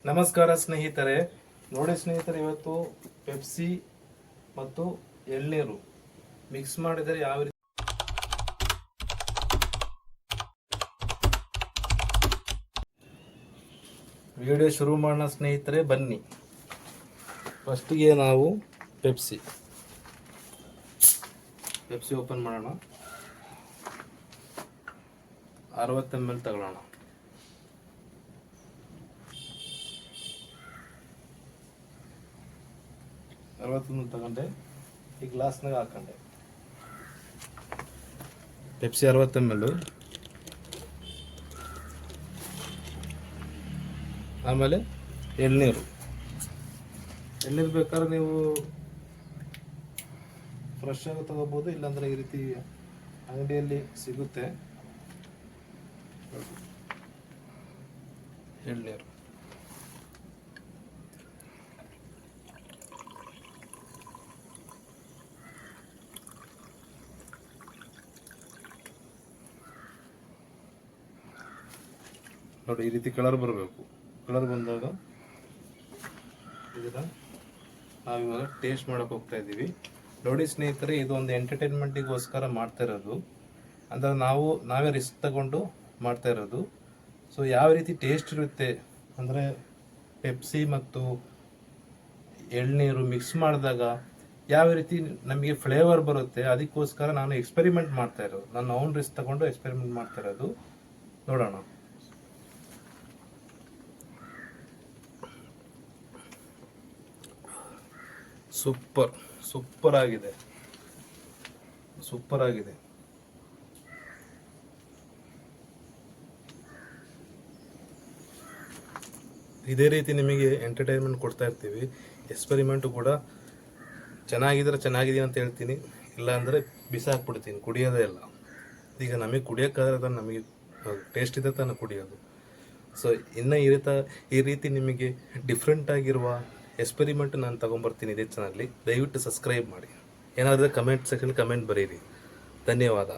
ನಮಸ್ಕಾರ ಸ್ನೇಹಿತರೆ. ನೋಡಿ ಸ್ನೇಹಿತರೆ, ಇವತ್ತು ಪೆಪ್ಸಿ ಮತ್ತು ಎಳ್ನೀರು ಮಿಕ್ಸ್ ಮಾಡಿದರೆ ಯಾವ ರೀತಿ ವಿಡಿಯೋ ಶುರು ಮಾಡೋಣ ಸ್ನೇಹಿತರೆ. ಬನ್ನಿ, ಫಸ್ಟಿಗೆ ನಾವು ಪೆಪ್ಸಿ ಓಪನ್ ಮಾಡೋಣ. 60 ml ತಗೊಳ್ಳೋಣ. ತಗೊಂಡೆ, ಈ ಗ್ಲಾಸ್ನಾಗ ಹಾಕೊಂಡೆ. Pepsi 60 ml. ಆಮೇಲೆ ಎಳ್ನೀರು ಬೇಕಾದ್ರೆ ನೀವು ಫ್ರೆಶ್ ಆಗಿ ತಗೋಬಹುದು, ಇಲ್ಲಾಂದ್ರೆ ಈ ರೀತಿ ಅಂಗಡಿಯಲ್ಲಿ ಸಿಗುತ್ತೆ ಎಳ್ನೀರು. ನೋಡಿ, ಈ ರೀತಿ ಕಲರ್ ಬರಬೇಕು. ಕಲರ್ ಬಂದಾಗ ಇದನ್ನ ನಾವಿವಾಗ ಟೇಸ್ಟ್ ಮಾಡಕ್ಕೆ ಹೋಗ್ತಾ ಇದ್ದೀವಿ. ನೋಡಿ ಸ್ನೇಹಿತರೆ, ಇದು ಒಂದು ಎಂಟರ್ಟೈನ್ಮೆಂಟಿಗೋಸ್ಕರ ಮಾಡ್ತಾ ಇರೋದು, ಅಂದರೆ ನಾವೇ ರಿಸ್ಕ್ ತಗೊಂಡು ಮಾಡ್ತಾ ಇರೋದು. ಸೊ ಯಾವ ರೀತಿ ಟೇಸ್ಟ್ ಇರುತ್ತೆ ಅಂದರೆ, ಪೆಪ್ಸಿ ಮತ್ತು ಎಳ್ನೀರು ಮಿಕ್ಸ್ ಮಾಡಿದಾಗ ಯಾವ ರೀತಿ ನಮಗೆ ಫ್ಲೇವರ್ ಬರುತ್ತೆ, ಅದಕ್ಕೋಸ್ಕರ ನಾನು ಎಕ್ಸ್ಪೆರಿಮೆಂಟ್ ಮಾಡ್ತಾ ಇರೋದು. ನಾನು ಓನ್ ರಿಸ್ಕ್ ತಗೊಂಡು ಎಕ್ಸ್ಪೆರಿಮೆಂಟ್ ಮಾಡ್ತಾ ಇರೋದು. ನೋಡೋಣ. ಸೂಪರ್ ಆಗಿದೆ. ಇದೇ ರೀತಿ ನಿಮಗೆ ಎಂಟರ್ಟೈನ್ಮೆಂಟ್ ಕೊಡ್ತಾ ಇರ್ತೀವಿ. ಎಕ್ಸ್ಪೆರಿಮೆಂಟು ಕೂಡ ಚೆನ್ನಾಗಿದೆ ಅಂತ ಹೇಳ್ತೀನಿ, ಇಲ್ಲ ಅಂದರೆ ಬಿಸಾಕ್ಬಿಡ್ತೀನಿ, ಕುಡಿಯೋದೇ ಇಲ್ಲ. ಈಗ ನಮಗೆ ಕುಡಿಯೋಕ್ಕಾದ್ರೆ ನಮಗೆ ಟೇಸ್ಟ್ ಇದೆ ತಾನು ಕುಡಿಯೋದು. ಸೊ ಇನ್ನು ಈ ರೀತಿ ನಿಮಗೆ ಡಿಫ್ರೆಂಟ್ ಆಗಿರುವ ಎಕ್ಸ್ಪೆರಿಮೆಂಟ್ ನಾನು ತೊಗೊಂಬರ್ತೀನಿ ಇದೇ ಚಾನಲ್ಲಿ. ದಯವಿಟ್ಟು ಸಬ್ಸ್ಕ್ರೈಬ್ ಮಾಡಿ. ಏನಾದರೂ ಕಮೆಂಟ್ ಸೆಕ್ಷನ್ ಕಮೆಂಟ್ ಬರೀರಿ. ಧನ್ಯವಾದ.